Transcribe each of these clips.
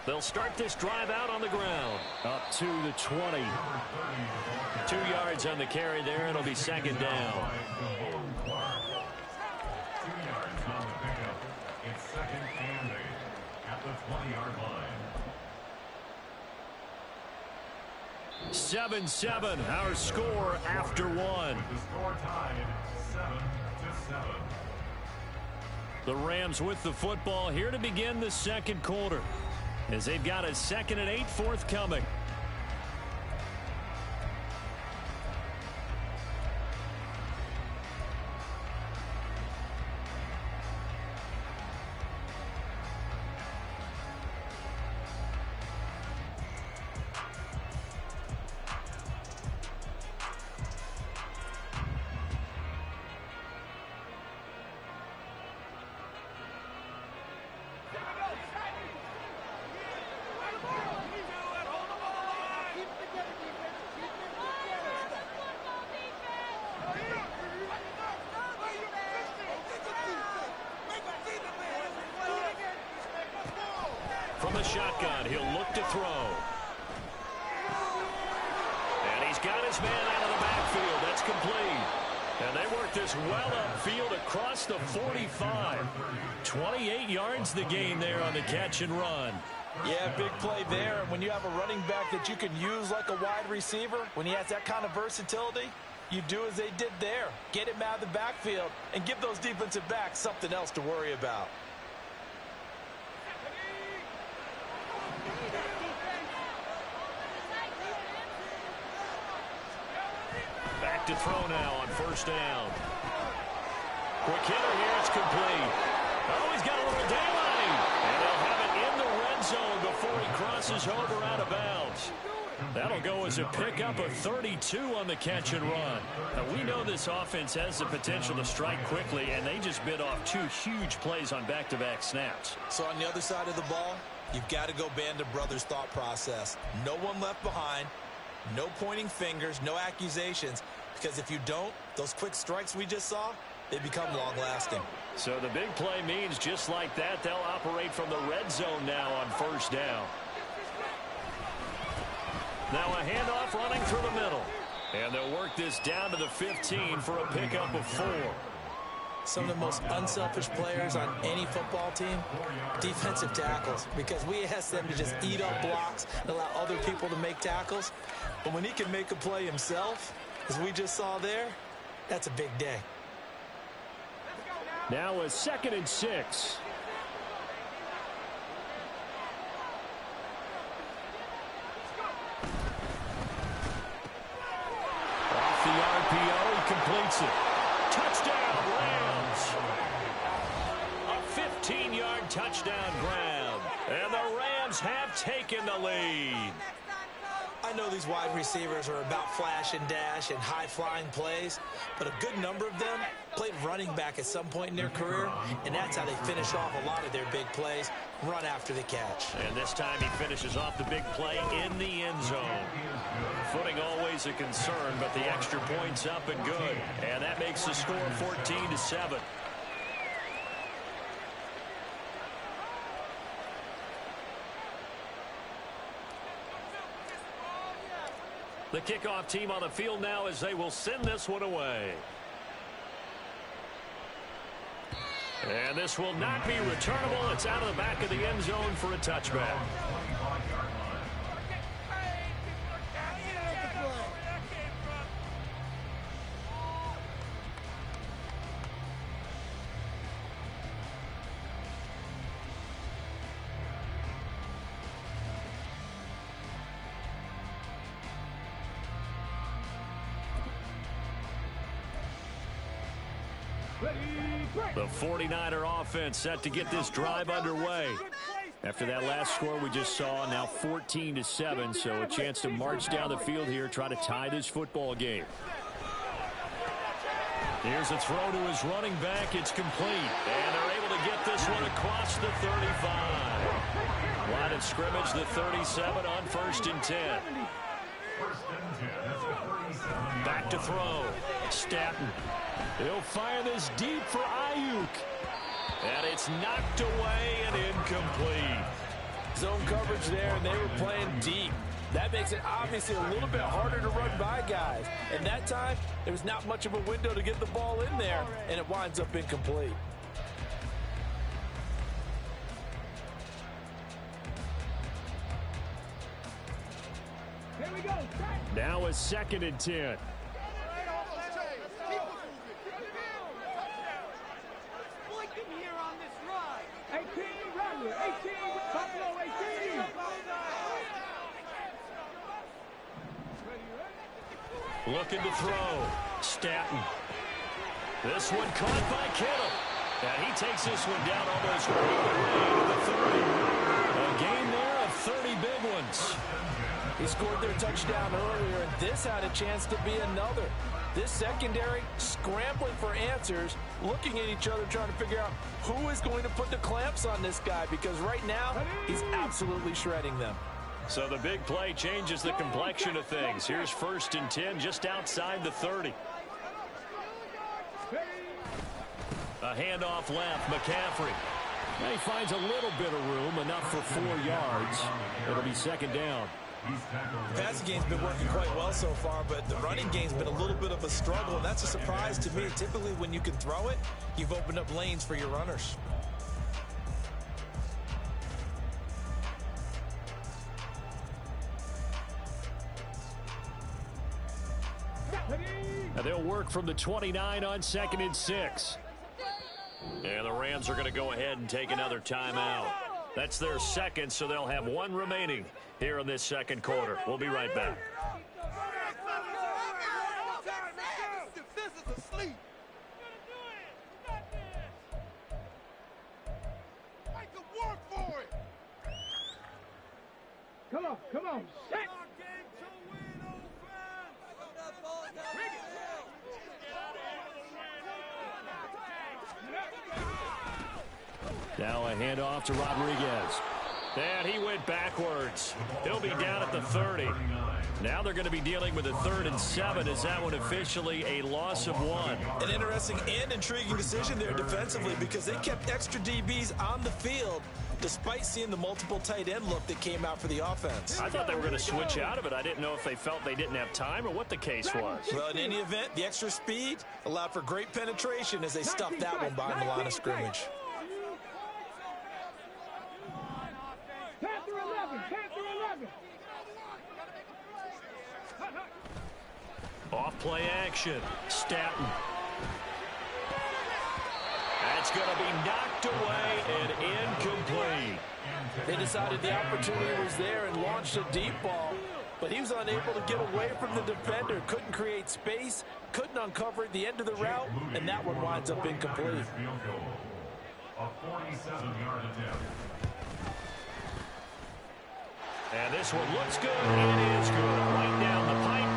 They'll start this drive out on the ground. Up to the 20. 2 yards on the carry there. It'll be second down. 2 yards on the pickup. It's second and 8 at the 20-yard line. 7-7, our score after one. The score tied 7-7. The Rams with the football here to begin the second quarter, as they've got a 2nd and 8 forthcoming. From the shotgun, he'll look to throw. And he's got his man out of the backfield. That's complete. And they work this well upfield across the 45. 28 yards the gain there on the catch and run. Yeah, big play there. And when you have a running back that you can use like a wide receiver, when he has that kind of versatility, you do as they did there. Get him out of the backfield and give those defensive backs something else to worry about. Back to throw now on first down. Quick hitter here. It's complete. Oh, he's got a little daylight. And they'll have it in the red zone before he crosses over out of bounds. That'll go as a pickup of 32 on the catch and run. Now, we know this offense has the potential to strike quickly, and they just bit off 2 huge plays on back-to-back snaps. So on the other side of the ball, you've got to go Band of Brothers thought process. No one left behind. No pointing fingers, no accusations, because if you don't, those quick strikes we just saw, they become long-lasting. So the big play means just like that, they'll operate from the red zone now on first down. Now a handoff running through the middle. And they'll work this down to the 15 for a pickup of 4. Some of the most unselfish players on any football team, defensive tackles, because we ask them to just eat up blocks and allow other people to make tackles. But when he can make a play himself, as we just saw there, that's a big day. Now a 2nd and 6. Off the RPO, he completes it. Touchdown, Rams. A 15-yard touchdown grab. And the Rams have taken the lead. I know these wide receivers are about flash and dash and high-flying plays, but a good number of them played running back at some point in their career, and that's how they finish off a lot of their big plays, run after the catch. And this time he finishes off the big play in the end zone. Footing always a concern, but the extra point's up and good. And that makes the score 14-7. The kickoff team on the field now as they will send this one away. And this will not be returnable. It's out of the back of the end zone for a touchback. The 49er offense set to get this drive underway. After that last score we just saw, now 14-7, so a chance to march down the field here, try to tie this football game. Here's a throw to his running back. It's complete. And they're able to get this one across the 35. Line of scrimmage, the 37 on 1st and 10. Back to throw. Stanton. He'll fire this deep for Ayuk. And it's knocked away and incomplete. Zone coverage there, and they were playing deep. That makes it obviously a little bit harder to run by guys. And that time, there was not much of a window to get the ball in there, and it winds up incomplete. Here we go. Now a 2nd and 10. Looking to throw. Stanton. This one caught by Kittle. And he takes this one down almost right away to the 30. A game there of 30 big ones. He scored their touchdown earlier, and this had a chance to be another. This secondary scrambling for answers, looking at each other, trying to figure out who is going to put the clamps on this guy, because right now, he's absolutely shredding them. So the big play changes the complexion of things. Here's 1st and 10 just outside the 30. A handoff left, McCaffrey. Now he finds a little bit of room, enough for 4 yards. It'll be 2nd down. The passing game's been working quite well so far, but the running game's been a little bit of a struggle, and that's a surprise to me. Typically, when you can throw it, you've opened up lanes for your runners. Now they'll work from the 29 on 2nd and 6. And the Rams are going to go ahead and take another timeout. That's their 2nd, so they'll have 1 remaining here in this 2nd quarter. We'll be right back. Come on, come on. Set. Now a handoff to Rodriguez. And he went backwards. He'll be down at the 30. Now they're going to be dealing with a 3rd and 7. Is that one officially a loss of 1? An interesting and intriguing decision there defensively, because they kept extra DBs on the field despite seeing the multiple tight end look that came out for the offense. I thought they were going to switch out of it. I didn't know if they felt they didn't have time or what the case was. Well, in any event, the extra speed allowed for great penetration as they stuffed that one behind the line of scrimmage. Panther 11, Panther 11. Off play action. Stanton. That's going to be knocked away and incomplete. They decided the opportunity was there and launched a deep ball, but he was unable to get away from the defender. Couldn't create space, couldn't uncover at the end of the route, and that one winds up incomplete. A 47-yard attempt. And this one looks good. It is good. Right down the pipe.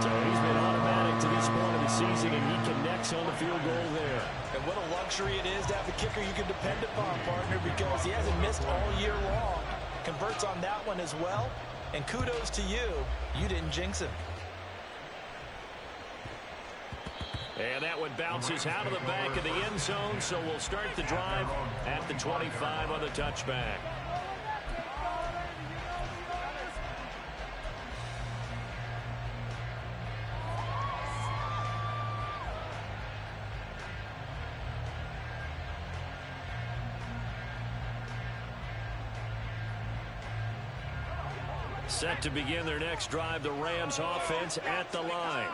So he's been automatic to this point of the season, and he connects on the field goal there. And what a luxury it is to have a kicker you can depend upon, partner, because he hasn't missed all year long. Converts on that one as well. And kudos to you. You didn't jinx him. And that one bounces out of the back of the end zone, so we'll start the drive at the 25 on the touchback. Set to begin their next drive, the Rams offense at the line.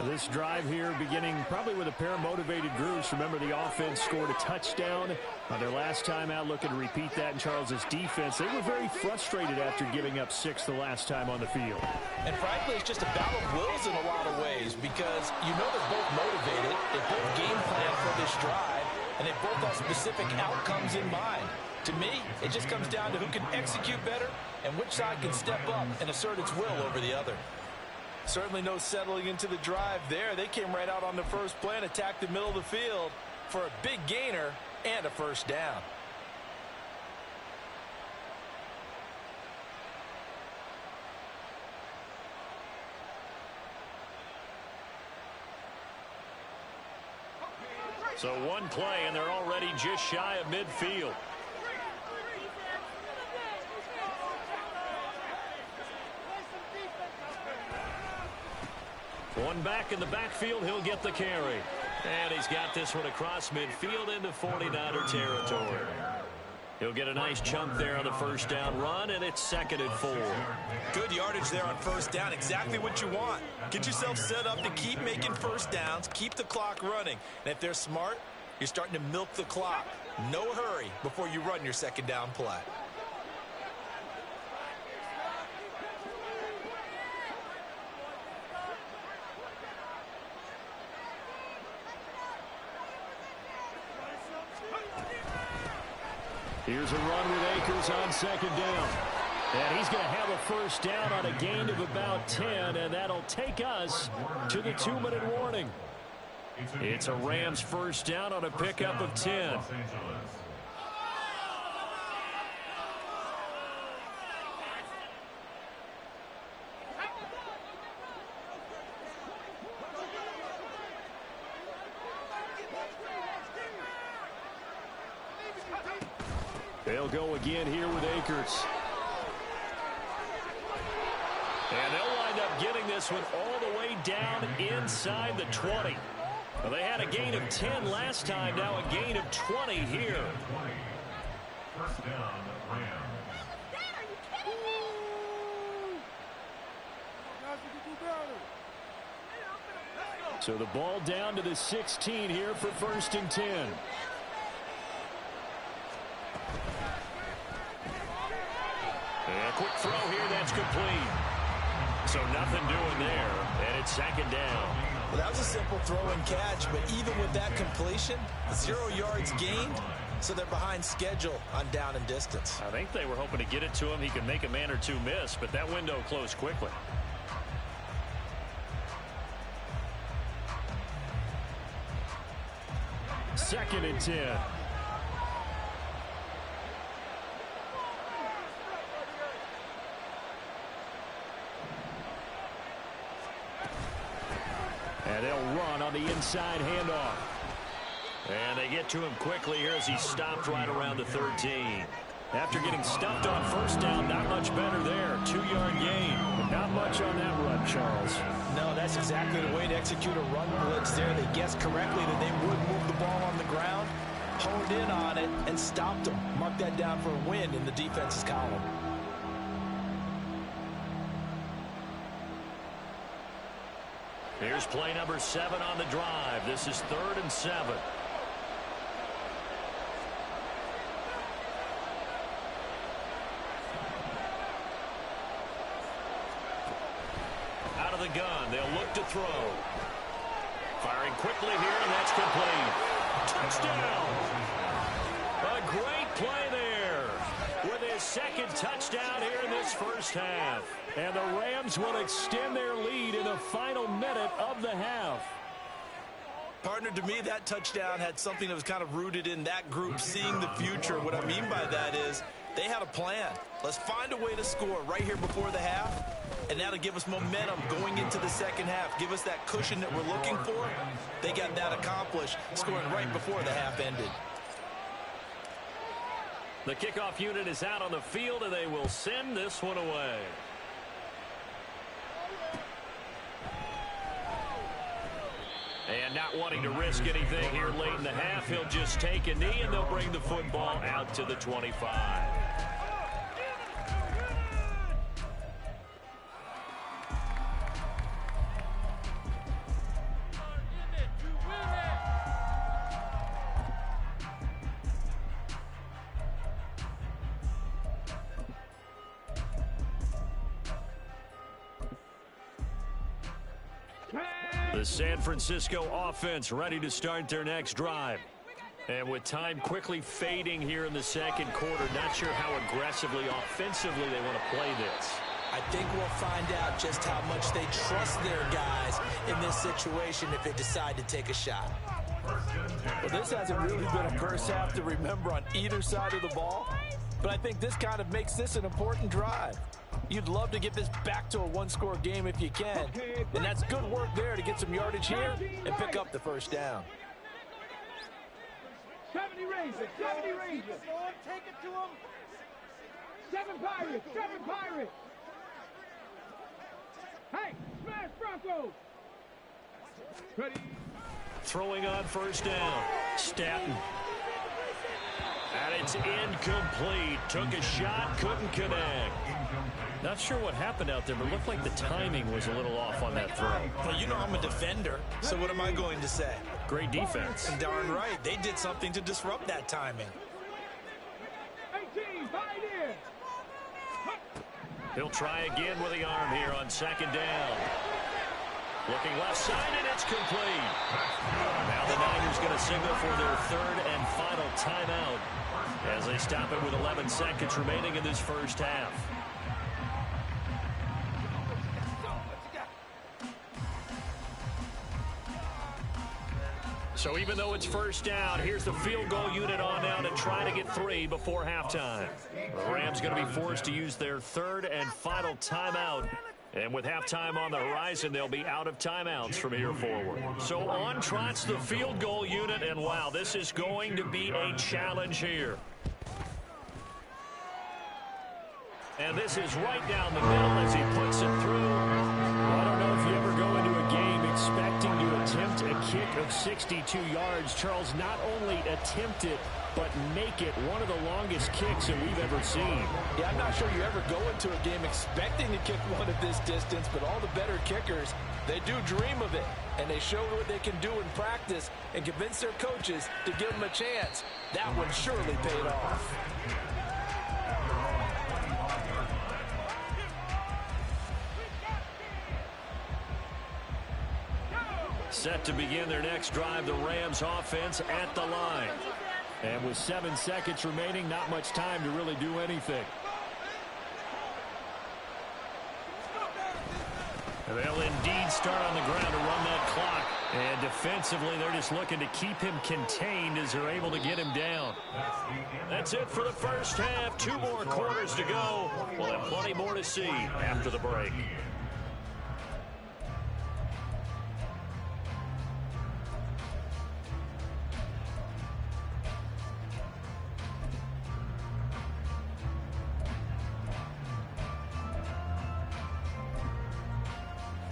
This drive here beginning probably with a pair of motivated groups. Remember, the offense scored a touchdown on their last time out, looking to repeat that in Charles's defense. They were very frustrated after giving up 6 the last time on the field. And frankly, it's just a battle of wills in a lot of ways, because you know they're both motivated, they both game plan for this drive, and they both have specific outcomes in mind. To me, it just comes down to who can execute better and which side can step up and assert its will over the other. Certainly no settling into the drive there. They came right out on the first play and attacked the middle of the field for a big gainer and a first down. So one play, and they're already just shy of midfield. One back in the backfield. He'll get the carry. And he's got this one across midfield into 49er territory. He'll get a nice chunk there on the first down run, and it's 2nd and 4. Good yardage there on first down. Exactly what you want. Get yourself set up to keep making first downs, keep the clock running. And if they're smart, you're starting to milk the clock. No hurry before you run your second down play. Here's a run with Akers on 2nd down. And he's going to have a first down on a gain of about 10, and that'll take us to the 2-minute warning. It's a Rams first down on a pickup of 10. They'll go again here with Akers. And they'll wind up getting this one all the way down inside the 20. Well, they had a gain of 10 last time, now a gain of 20 here. First down, Rams. So the ball down to the 16 here for 1st and 10. And a quick throw here, that's complete. So nothing doing there, and it's 2nd down. Well, that was a simple throw and catch, but even with that completion, 0 yards gained, so they're behind schedule on down and distance. I think they were hoping to get it to him. He could make a man or two miss, but that window closed quickly. Second and 10. And they'll run on the inside handoff. And they get to him quickly here as he stopped right around the 13. After getting stuffed on first down, not much better there. 2-yard gain. But not much on that run, Charles. No, that's exactly the way to execute a run blitz there. They guessed correctly that they would move the ball on the ground, honed in on it, and stopped them. Mark that down for a win in the defense's column. Here's play number 7 on the drive. This is 3rd and 7. Out of the gun, they'll look to throw. Firing quickly here, and that's complete. Touchdown! A great play there with his 2nd touchdown here in this first half. And the Rams will extend their lead in the final minute of the half. Partner, to me, that touchdown had something that was kind of rooted in that group seeing the future. What I mean by that is they had a plan. Let's find a way to score right here before the half, and that'll give us momentum going into the second half. Give us that cushion that we're looking for. They got that accomplished, scoring right before the half ended. The kickoff unit is out on the field, and they will send this one away. And not wanting to risk anything here late in the half, he'll just take a knee, and they'll bring the football out to the 25. The San Francisco offense ready to start their next drive. And with time quickly fading here in the second quarter, not sure how aggressively, offensively they want to play this. I think we'll find out just how much they trust their guys in this situation if they decide to take a shot. Well, this hasn't really been a first half to remember on either side of the ball, but I think this kind of makes this an important drive. You'd love to get this back to a one-score game if you can, and that's good work there to get some yardage here and pick up the first down. 70 Rangers, 70 Rangers. Take it to them. 7 Pirates, 7 Pirates. Hey, smash Broncos. Ready. Throwing on first down. Stanton. And it's incomplete. Took a shot, couldn't connect. Not sure what happened out there, but it looked like the timing was a little off on that throw. Well, you know I'm a defender, so what am I going to say? Great defense. Darn right. They did something to disrupt that timing. 18, fight in. He'll try again with the arm here on second down. Looking left side, and it's complete. Now the Niners going to signal for their third and final timeout as they stop it with 11 seconds remaining in this first half. So even though it's first down, here's the field goal unit on now to try to get 3 before halftime. The Rams going to be forced to use their third and final timeout. And with halftime on the horizon, they'll be out of timeouts from here forward. So on trots the field goal unit, and wow, this is going to be a challenge here. And this is right down the middle as he puts it through. Well, I don't know if you ever go into a game expecting to attempt a kick of 62 yards. Charles, not only attempt it, but make it one of the longest kicks that we've ever seen. Yeah, I'm not sure you ever go into a game expecting to kick one at this distance, but all the better kickers, they do dream of it. And they show what they can do in practice and convince their coaches to give them a chance. That one surely paid off. Set to begin their next drive, the Rams offense at the line. And with 7 seconds remaining, not much time to really do anything. And they'll indeed start on the ground to run that clock. And defensively, they're just looking to keep him contained as they're able to get him down. That's it for the first half. 2 more quarters to go. We'll have plenty more to see after the break.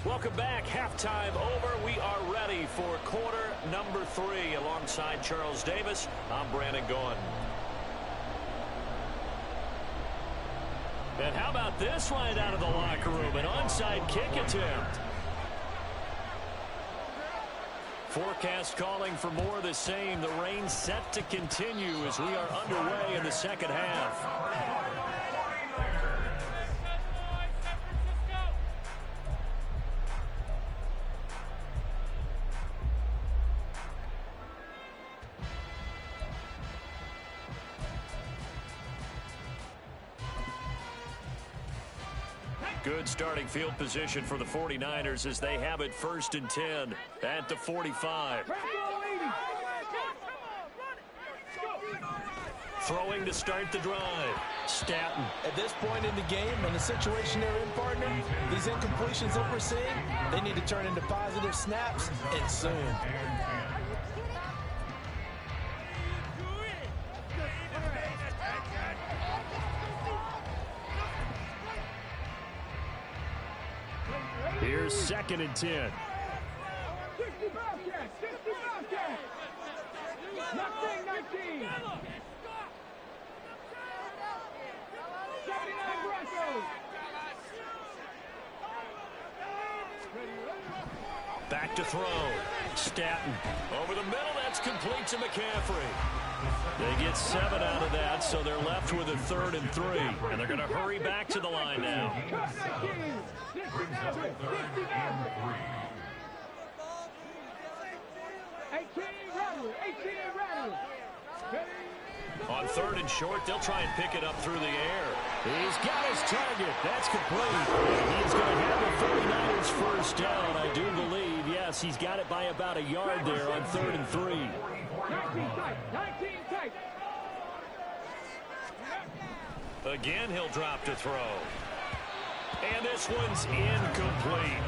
Welcome back. Halftime over. We are ready for quarter number 3. Alongside Charles Davis, I'm Brandon Gaughan. And how about this right out of the locker room? An onside kick attempt. Forecast calling for more of the same. The rain set to continue as we are underway in the second half. Good starting field position for the 49ers as they have it 1st and 10 at the 45. Throwing to start the drive. Stanton. At this point in the game and the situation they're in, partner, these incompletions that we're seeing, they need to turn into positive snaps and soon. Here's 2nd and 10. 60 Bobcats, 60 Bobcats. Nothing, 19. 79 Broncos. Back to throw. Stanton. Over the middle, that's complete to McCaffrey. They get 7 out of that, so they're left with a 3rd and 3. And they're going to hurry back to the line now. 18 rattle. On 3rd and short, they'll try and pick it up through the air. He's got his target. That's complete. He's going to have the 49ers first down, I do believe. Yes, he's got it by about a yard there on 3rd and 3. 19 tight. Again, he'll drop to throw. And this one's incomplete.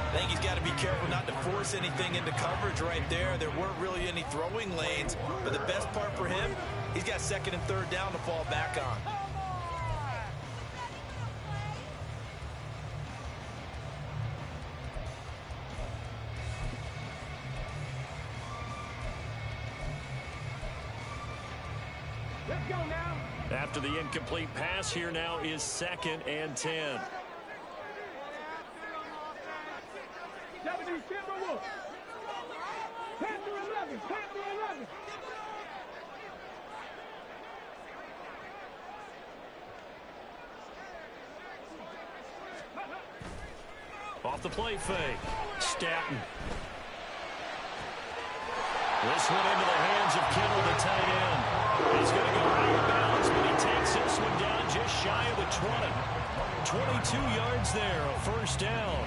I think he's got to be careful not to force anything into coverage right there. There weren't really any throwing lanes, but the best part for him, he's got 2nd and 3rd down to fall back on. Let's go now. After the incomplete pass, here now is 2nd and 10. 70 Timberwolves. Panther 11. Panther 11. Off the play fake. Staten. This one into the hands of Kittle, the tight end. He's going to go out of bounds, but he takes this one down just shy of the 20. 22 yards there, a first down.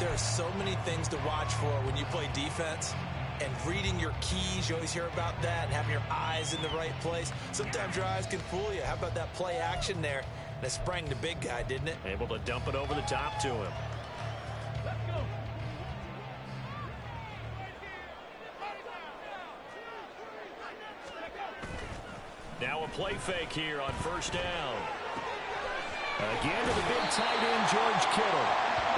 There are so many things to watch for when you play defense. And reading your keys, you always hear about that, and having your eyes in the right place. Sometimes your eyes can fool you. How about that play action there? And it sprang the big guy, didn't it? Able to dump it over the top to him. Let's go. Now a play fake here on first down. Again to the big tight end, George Kittle.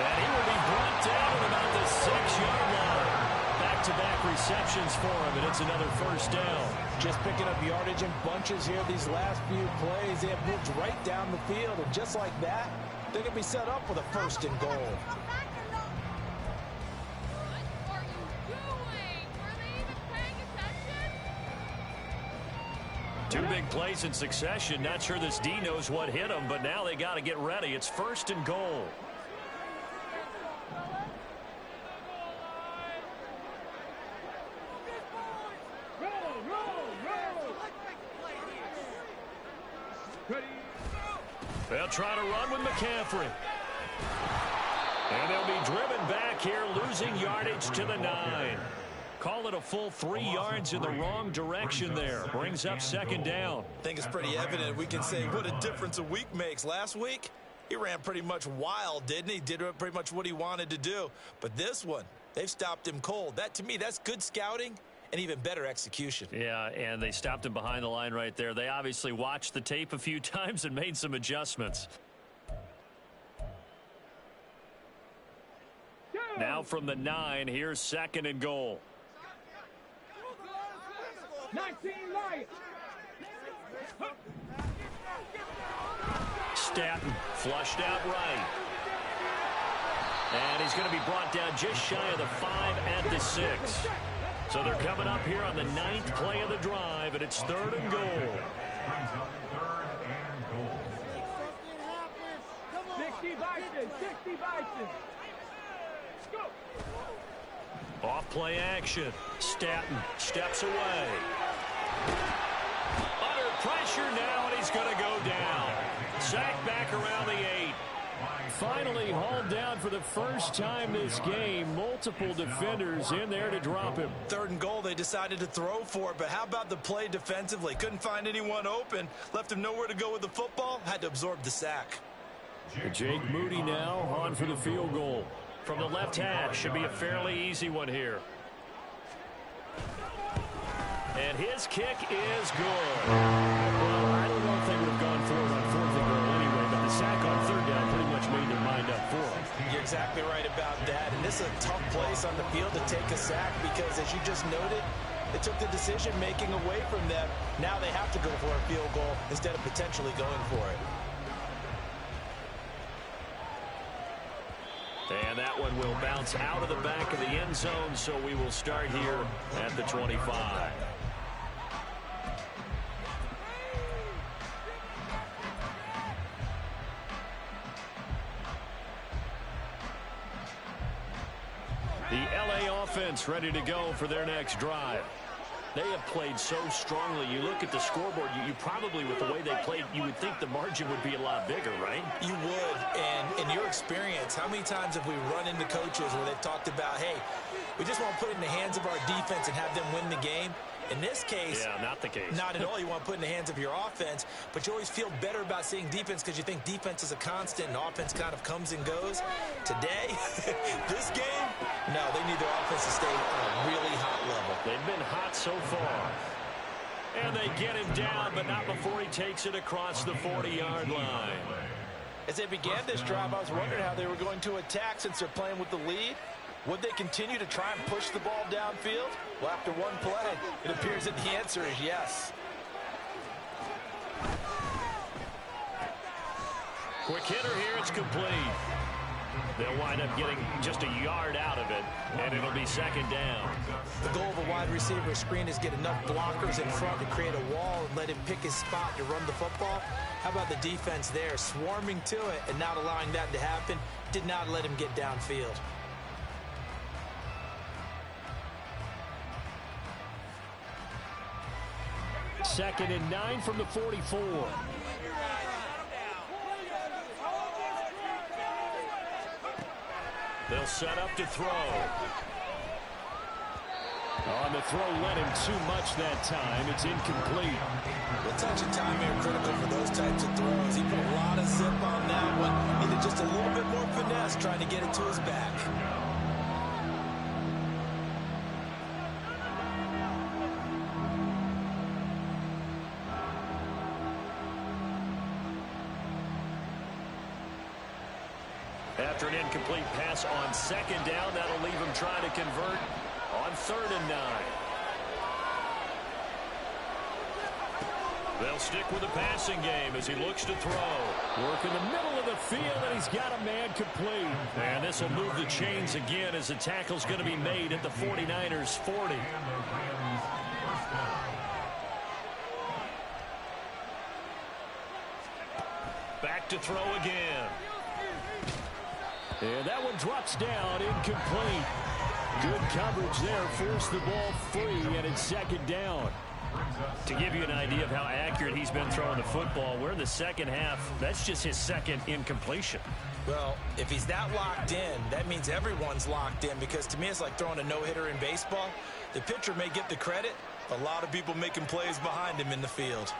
And he will be brought down at about the 6-yard line. Back-to-back receptions for him, and it's another first down. Just picking up yardage in bunches here these last few plays. They have moved right down the field, and just like that, they're going to be set up with a 1st and goal. Two big plays in succession. Not sure this D knows what hit him, but now they got to get ready. It's 1st and goal. They'll try to run with McCaffrey. And they'll be driven back here, losing yardage to the 9. Call it a full 3 yards in the wrong direction there. Brings up 2nd down. I think it's pretty evident. We can say what a difference a week makes. Last week, he ran pretty much wild, didn't he? Did pretty much what he wanted to do. But this one, they've stopped him cold. That, to me, that's good scouting and even better execution. Yeah, and they stopped him behind the line right there. They obviously watched the tape a few times and made some adjustments. Now from the 9, here's 2nd and goal. 19 Lions. Staten flushed out right. And he's going to be brought down just shy of the 5 at the 6. So they're coming up here on the 9th play of the drive, and it's 3rd and goal. 60 Bison. 60 Bison. Go. Off play action. Staten steps away. Under pressure now, and he's going to go down. Sacked back around the 8. Finally hauled down for the first time this game. Multiple defenders in there to drop him. 3rd and goal, they decided to throw for it, but how about the play defensively? Couldn't find anyone open. Left him nowhere to go with the football. Had to absorb the sack. Jake Moody now on for the field goal. From the left hash, should be a fairly easy one here. And his kick is good. Well, I don't know if they would have gone for it on 4th and goal anyway, but the sack on 3rd down pretty much made their mind up for it. You're exactly right about that. And this is a tough place on the field to take a sack because, as you just noted, they took the decision-making away from them. Now they have to go for a field goal instead of potentially going for it. And that one will bounce out of the back of the end zone, so we will start here at the 25. The LA offense ready to go for their next drive. They have played so strongly. You look at the scoreboard, you probably, with the way they played, you would think the margin would be a lot bigger, right? You would. And in your experience, how many times have we run into coaches where they've talked about, hey, we just want to put it in the hands of our defense and have them win the game? In this case, yeah, not the case. Not at all. You want to put it in the hands of your offense, but you always feel better about seeing defense because you think defense is a constant and offense kind of comes and goes. Today, this game, no, they need their offense to stay on a really hot level. They've been hot so far. And they get him down, but not before he takes it across the 40-yard line. As they began this drive, I was wondering how they were going to attack since they're playing with the lead. Would they continue to try and push the ball downfield? Well, after one play, it appears that the answer is yes. Quick hitter here. It's complete. They'll wind up getting just a yard out of it, and it'll be second down. The goal of a wide receiver screen is get enough blockers in front to create a wall and let him pick his spot to run the football. How about the defense there, swarming to it and not allowing that to happen? Did not let him get downfield. Second and 9 from the 44. They'll set up to throw. On the throw, led him too much that time. It's incomplete. The touch and time here critical for those types of throws. He put a lot of zip on that one. Needed just a little bit more finesse trying to get it to his back. After an incomplete pass on second down, that'll leave him trying to convert on 3rd and 9. They'll stick with the passing game as he looks to throw. Work in the middle of the field, and he's got a man complete. And this will move the chains again as the tackle's going to be made at the 49ers 40. Back to throw again. And that one drops down, incomplete. Good coverage there, forced the ball free, and it's second down. To give you an idea of how accurate he's been throwing the football, we're in the second half. That's just his second incompletion. Well, if he's that locked in, that means everyone's locked in, because to me it's like throwing a no-hitter in baseball. The pitcher may get the credit, a lot of people making plays behind him in the field.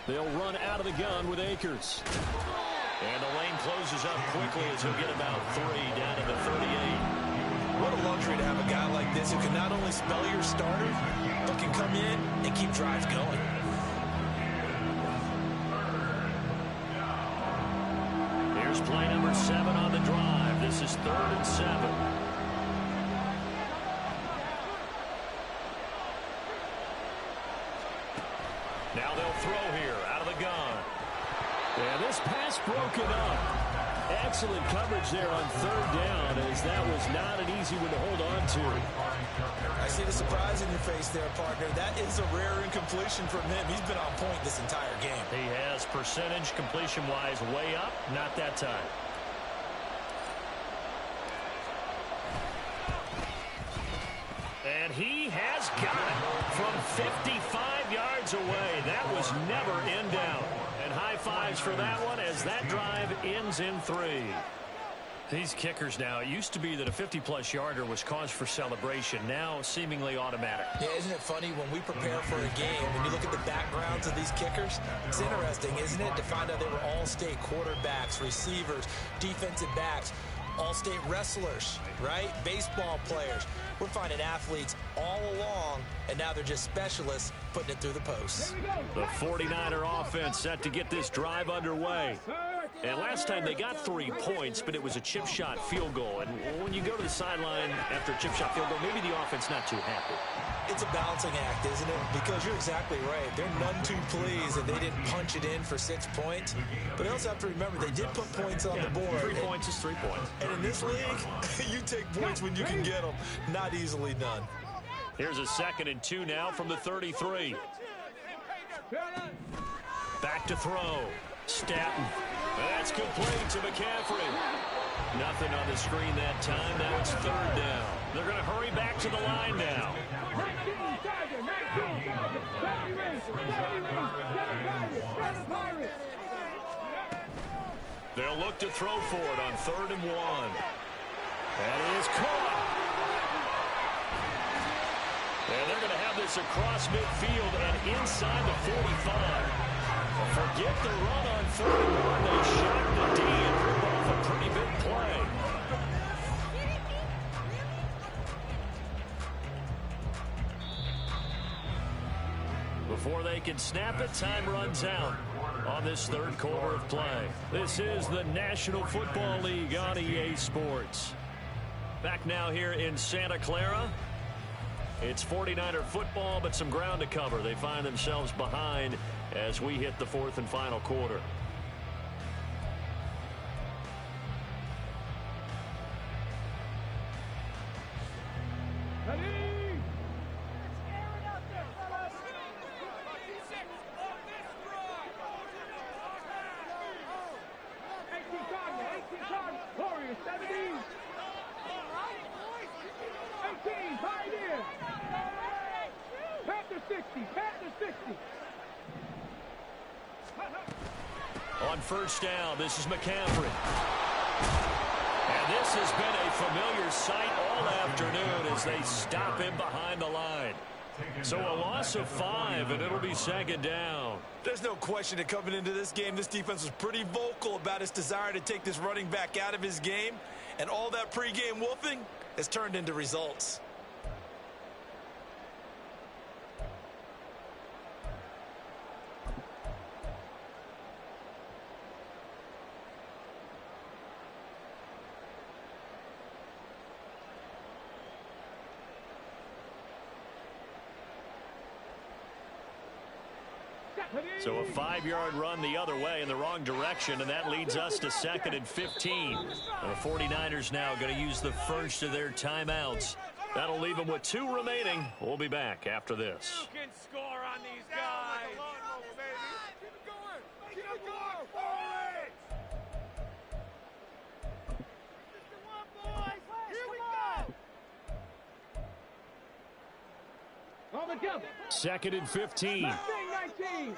They'll run out of the gun with Akers. And the lane closes up quickly as he'll get about 3 down to the 38. What a luxury to have a guy like this who can not only spell your starter, but can come in and keep drives going. Here's play number 7 on the drive. This is 3rd and 7. Now they'll throw here out of the gun. And this pass broken up. Excellent coverage there on 3rd down, as that was not an easy one to hold on to. I see the surprise in your face there, partner. That is a rare incompletion from him. He's been on point this entire game. He has percentage completion-wise way up. Not that time. And he has got it from 55 yards away. That was never in doubt. And high fives for that one as that drive ends in 3. These kickers now, it used to be that a 50-plus yarder was cause for celebration. Now seemingly automatic. Yeah, isn't it funny when we prepare for a game, when you look at the backgrounds of these kickers, it's interesting, isn't it, to find out they were all-state quarterbacks, receivers, defensive backs, all-state wrestlers, right? Baseball players. We're finding athletes all along, and now they're just specialists putting it through the posts. The 49er offense set to get this drive underway. And last time they got 3 points, but it was a chip shot field goal. And when you go to the sideline after a chip shot field goal, maybe the offense not too happy. It's a balancing act, isn't it? Because you're exactly right. They're none too pleased that they didn't punch it in for 6 points. But you also have to remember they did put points on the board. 3 points is 3 points. And in this league, you take points when you can get them. Not easily done. Here's a 2nd and 2 now from the 33. Back to throw. Staton. That's complete to McCaffrey. Nothing on the screen that time. Now it's 3rd down. They're going to hurry back to the line now. They'll look to throw for it on 3rd and 1. That is caught. And they're going to have this across midfield and inside the 45. Forget the run on 3rd and 1. They shot the D and rip off a pretty big play. Before they can snap it, time runs out. on this third quarter of play. This is the National Football League on EA Sports. Back now here in Santa Clara. It's 49er football, but some ground to cover. They find themselves behind as we hit the fourth and final quarter. On first down, this is McCaffrey. And this has been a familiar sight all afternoon as they stop him behind the line. So a loss of 5, and it'll be second down. There's no question that coming into this game, this defense was pretty vocal about its desire to take this running back out of his game. And all that pregame wolfing has turned into results. So a 5-yard run the other way in the wrong direction, and that leads us to 2nd and 15. The 49ers now going to use the first of their timeouts. That'll leave them with 2 remaining. We'll be back after this. You can score on these guys. Keep it going. Keep it going. Forward. Here we go. On the jump. 2nd and 15. 19.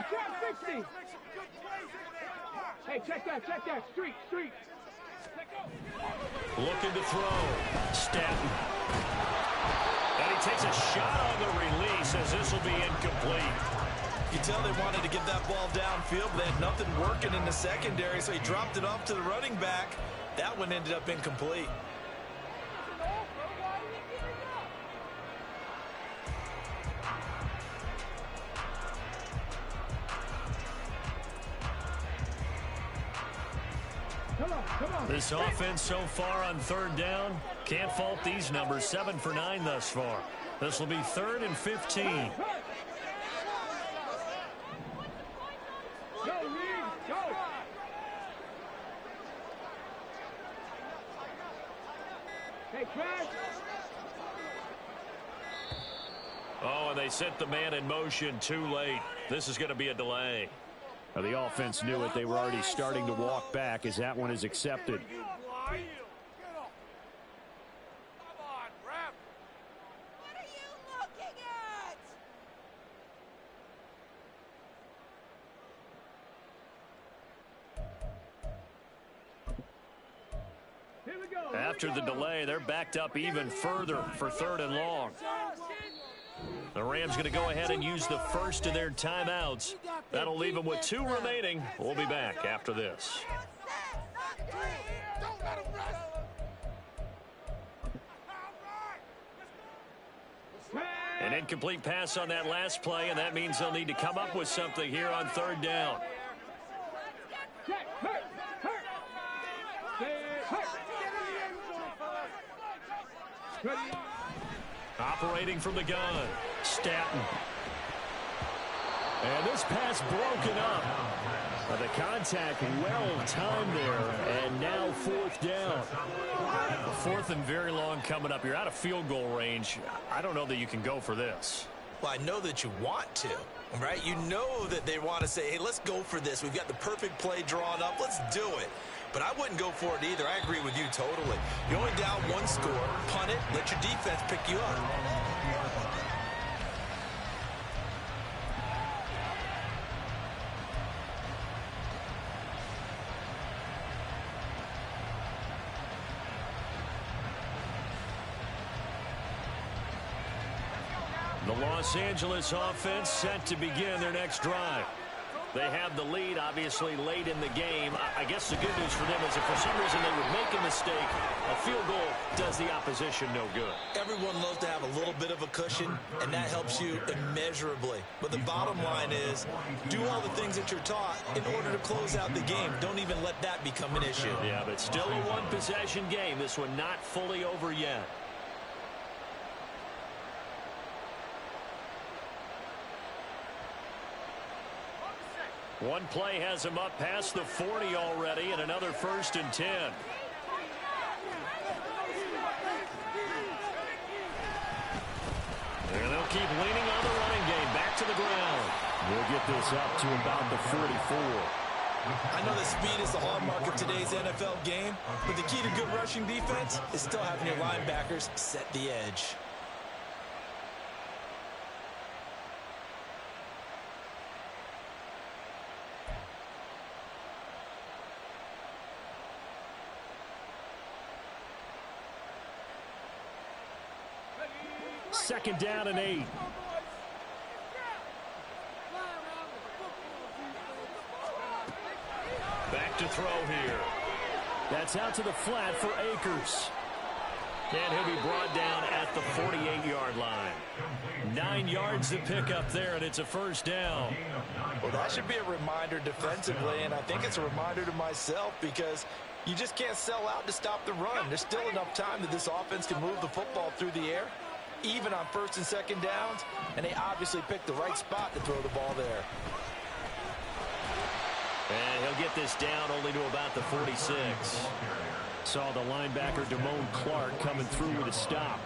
Trap 60. Hey, check that. Street. Looking to throw. Stanton. And he takes a shot on the release as this will be incomplete. You can tell they wanted to get that ball downfield, but they had nothing working in the secondary, so he dropped it off to the running back. That one ended up incomplete. Come on. This offense so far on 3rd down, can't fault these numbers. 7 for 9 thus far. This will be 3rd and 15. Go. Hey, Crash. Oh, and they sent the man in motion too late. This is going to be a delay. The offense knew it. They were already starting to walk back as that one is accepted. Come on, ref. What are you looking at? Here we go. After the delay, they're backed up even further for 3rd and long. The Rams going to go ahead and use the first of their timeouts. That'll leave them with 2 remaining. We'll be back after this. An incomplete pass on that last play, and that means they'll need to come up with something here on 3rd down. Operating from the gun, Stanton. And this pass broken up. The contact well timed there, and now 4th down. 4th and very long coming up. You're out of field goal range. I don't know that you can go for this. Well, I know that you want to, right? You know that they want to say, hey, let's go for this. We've got the perfect play drawn up. Let's do it. But I wouldn't go for it either. I agree with you totally. You're only down 1 score. Punt it. Let your defense pick you up. The Los Angeles offense set to begin their next drive. They have the lead, obviously, late in the game. I guess the good news for them is if for some reason they would make a mistake, a field goal does the opposition no good. Everyone loves to have a little bit of a cushion, and that helps you immeasurably. But the bottom line is, do all the things that you're taught in order to close out the game. Don't even let that become an issue. Yeah, but still a one-possession game. This one not fully over yet. One play has him up past the 40 already, and another 1st and 10. And they'll keep leaning on the running game. Back to the ground. We'll get this up to about the 44. I know that speed is the hallmark of today's NFL game, but the key to good rushing defense is still having your linebackers set the edge. Second down and 8. Back to throw here. That's out to the flat for Akers. And he'll be brought down at the 48-yard line. 9 yards to pick up there, and it's a 1st down. Well, that should be a reminder defensively, and I think it's a reminder to myself because you just can't sell out to stop the run. There's still enough time that this offense can move the football through the air, even on 1st and 2nd downs, and they obviously picked the right spot to throw the ball there. And he'll get this down only to about the 46. Saw the linebacker, Damone Clark, coming through with a stop.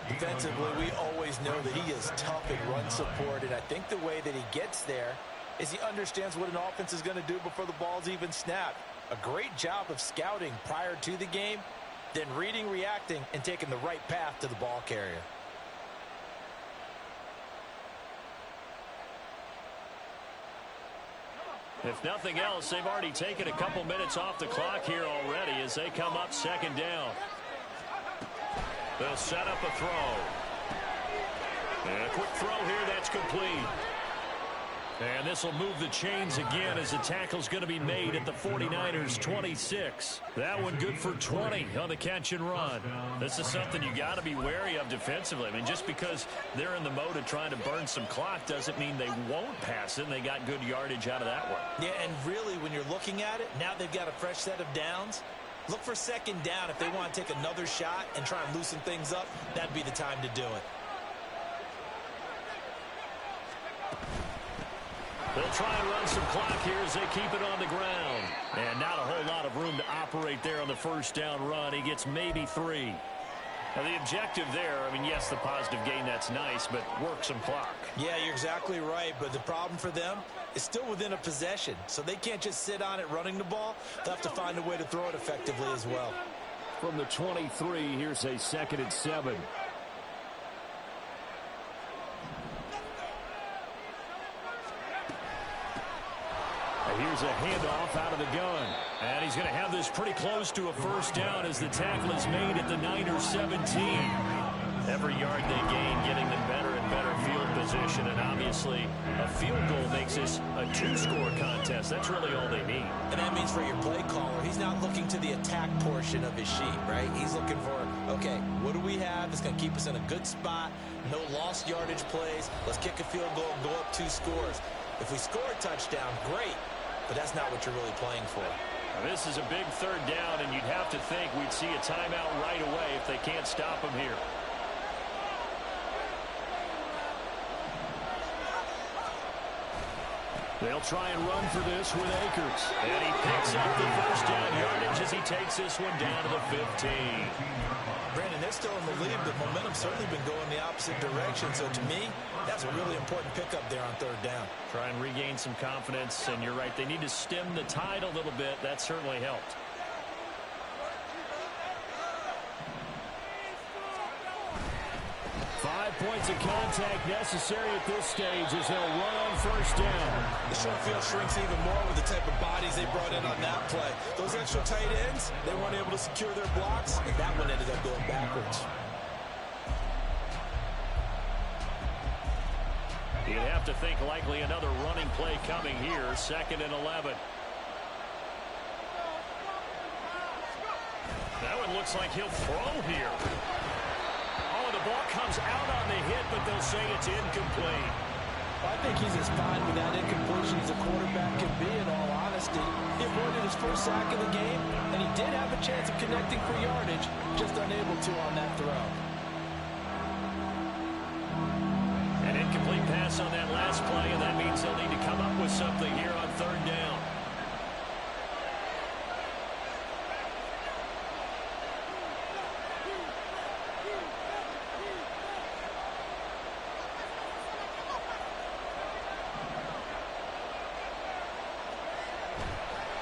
Defensively, we always know that he is tough in run support, and I think the way that he gets there is he understands what an offense is going to do before the ball's even snapped. A great job of scouting prior to the game, then reading, reacting, and taking the right path to the ball carrier. If nothing else, they've already taken a couple minutes off the clock here already as they come up 2nd down. They'll set up a throw. And a quick throw here, that's complete. And this will move the chains again as the tackle's going to be made at the 49ers 26. That one good for 20 on the catch and run. This is something you got to be wary of defensively. I mean, just because they're in the mode of trying to burn some clock doesn't mean they won't pass it, and they got good yardage out of that one. Yeah, and really, when you're looking at it, now they've got a fresh set of downs. Look for 2nd down. If they want to take another shot and try and loosen things up, that'd be the time to do it. They'll try and run some clock here as they keep it on the ground. And not a whole lot of room to operate there on the 1st down run. He gets maybe 3. Now, the objective there, I mean, yes, the positive gain, that's nice, but work some clock. Yeah, you're exactly right, but the problem for them is still within a possession, so they can't just sit on it running the ball. They'll have to find a way to throw it effectively as well. From the 23, here's a 2nd and 7. Here's a handoff out of the gun. And he's going to have this pretty close to a 1st down as the tackle is made at the Niners 17. Every yard they gain, getting them better and better field position. And obviously, a field goal makes this a 2-score contest. That's really all they need. And that means for your play caller, he's not looking to the attack portion of his sheet, right? He's looking for, okay, what do we have that's going to keep us in a good spot? No lost yardage plays. Let's kick a field goal and go up 2 scores. If we score a touchdown, great. But that's not what you're really playing for. Now, this is a big 3rd down, and you'd have to think we'd see a timeout right away if they can't stop him here. They'll try and run for this with Akers. And he picks up the 1st down yardage as he takes this one down to the 15. Brandon, they're still in the lead, but momentum's certainly been going the opposite direction. So to me, that's a really important pickup there on 3rd down. Try and regain some confidence, and you're right, they need to stem the tide a little bit. That certainly helped. Points of contact necessary at this stage as they'll run on 1st down. The short field shrinks even more with the type of bodies they brought in on that play. Those extra tight ends, they weren't able to secure their blocks, and that one ended up going backwards. You'd have to think likely another running play coming here. 2nd and 11. That one looks like he'll throw here. Oh, the ball comes out on the hit, but they'll say it's incomplete. I think he's as fine with that incompletion as a quarterback can be, in all honesty. He avoided his first sack of the game, and he did have a chance of connecting for yardage, just unable to on that throw. An incomplete pass on that last play, and that means they'll need to come up with something here on 3rd down.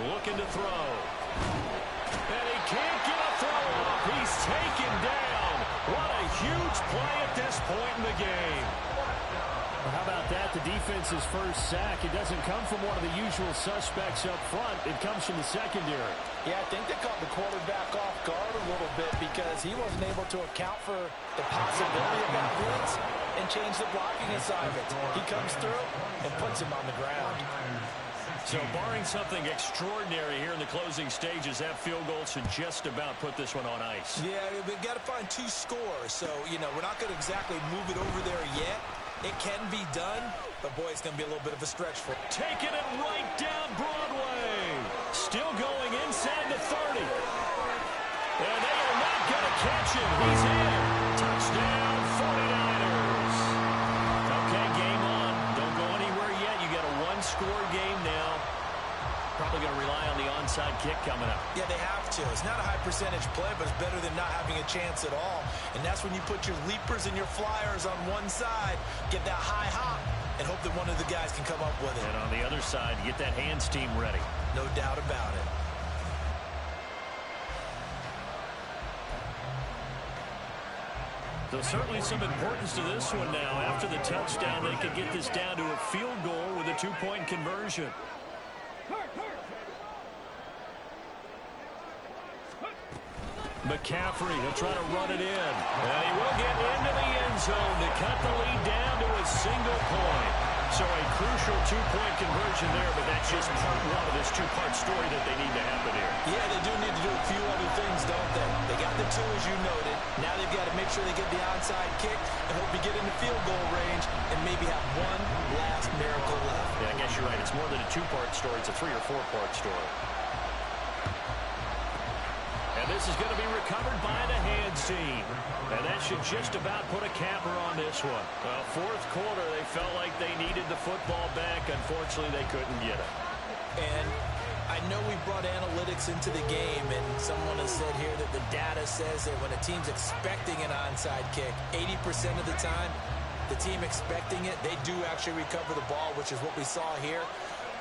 Looking to throw. And he can't get a throw off. He's taken down. What a huge play at this point in the game. Well, how about that? The defense's first sack. It doesn't come from one of the usual suspects up front. It comes from the secondary. Yeah, I think they caught the quarterback off guard a little bit because he wasn't able to account for the possibility of that blitz and change the blocking assignment. He comes through and puts him on the ground. So barring something extraordinary here in the closing stages, that field goal should just about put this one on ice. Yeah, we've got to find 2 scores. So, we're not going to exactly move it over there yet. It can be done, but, boy, it's going to be a little bit of a stretch for him. Taking it right down Broadway. Still going inside the 30. And they are not going to catch him. He's in. Touchdown, 49ers. Okay, game on. Don't go anywhere yet. You got a one-score game now. Probably going to rely on the onside kick coming up. Yeah, they have to. It's not a high-percentage play, but it's better than not having a chance at all. And that's when you put your leapers and your flyers on one side, get that high hop, and hope that one of the guys can come up with it. And on the other side, get that hands team ready. No doubt about it. There's certainly some importance to this one now. After the touchdown, they could get this down to a field goal with a 2-point conversion. McCaffrey, he'll try to run it in. And he will get into the end zone to cut the lead down to a single point. So a crucial 2-point conversion there, but that's just part one of this 2-part story that they need to happen here. Yeah, they do need to do a few other things, don't they? They got the 2, as you noted. Now they've got to make sure they get the onside kick and hope to get into field goal range and maybe have one last miracle left. Yeah, I guess you're right. It's more than a 2-part story. It's a 3- or 4-part story. And this is going to be recovered by the hands team. And that should just about put a capper on this one. Well, 4th quarter, they felt like they needed the football back. Unfortunately, they couldn't get it. And I know we brought analytics into the game, and someone has said here that the data says that when a team's expecting an onside kick, 80% of the time, the team expecting it, they do actually recover the ball, which is what we saw here.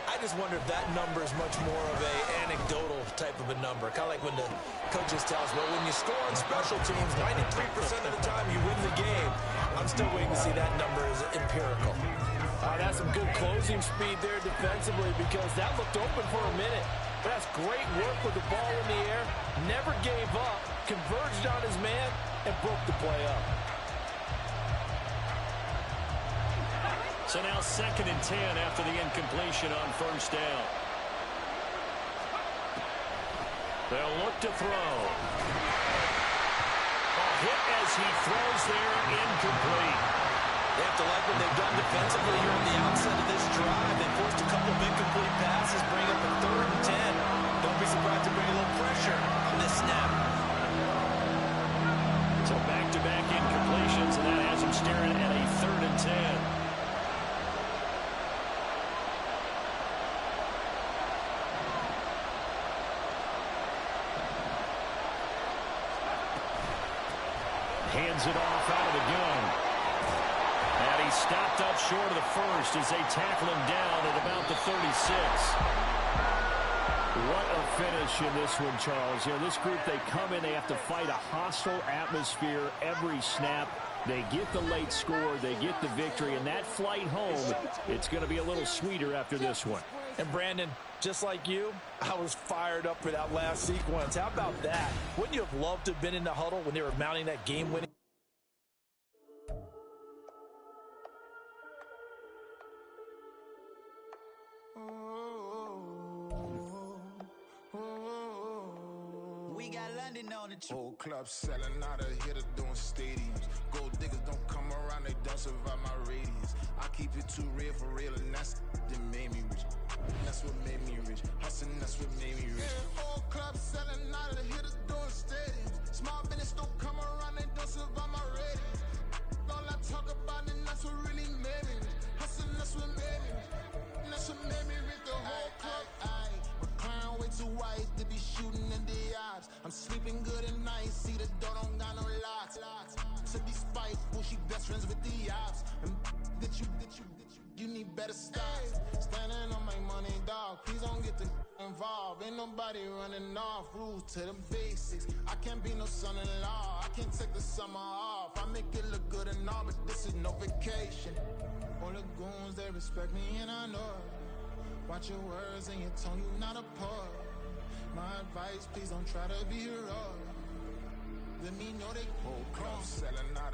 I just wonder if that number is much more of a anecdotal type of a number. Kind of like when the coaches tell us, well, when you score on special teams, 93% of the time you win the game. I'm still waiting to see that number is empirical. That's some good closing speed there defensively because that looked open for a minute. But that's great work with the ball in the air. Never gave up, converged on his man, and broke the play up. So now 2nd and 10 after the incompletion on 1st down. They'll look to throw. A hit as he throws there, incomplete. They have to like what they've done defensively here on the outset of this drive. They forced a couple of incomplete passes, bring up a 3rd and 10. Don't be surprised to bring a little pressure on this snap. So back-to-back incompletions, and that has them staring at a 3rd and 10. Hands it off out of the gun. And he stopped up short of the first as they tackle him down at about the 36. What a finish in this one, Charles. You know, this group, they come in, they have to fight a hostile atmosphere every snap. They get the late score, they get the victory, and that flight home, it's going to be a little sweeter after this one. And Brandon, just like you, I was fired up for that last sequence. How about that? Wouldn't you have loved to have been in the huddle when they were mounting that game-winning? we got London on the trip. Whole club selling out of here to doing stadiums. Gold diggers don't come around, they don't survive my radius. I keep it too real for real, and that's that made me rich. That's what made me rich. Hustling, that's what made me rich. Yeah, whole club selling out of here to doing stadiums. Small business don't come around, they don't survive my radius. All I talk about, and that's what really made me rich. Hustling, that's what made me rich. That's what made me rich. The whole club. My clown way too white to be shooting in the eyes. I'm sleeping good at night. See the door don't got no locks. To be spiteful, she best friends with the ops. And you need better stop. Standing on my money, dog. Please don't get involved. Ain't nobody running off. Rules to the basics. I can't be no son-in-law. I can't take the summer off. I make it look good and all, but this is no vacation. All the goons, they respect me and I know it. Watch your words and your tone, you not a poet. My advice, please don't try to be heroic. Let me know they whole club selling out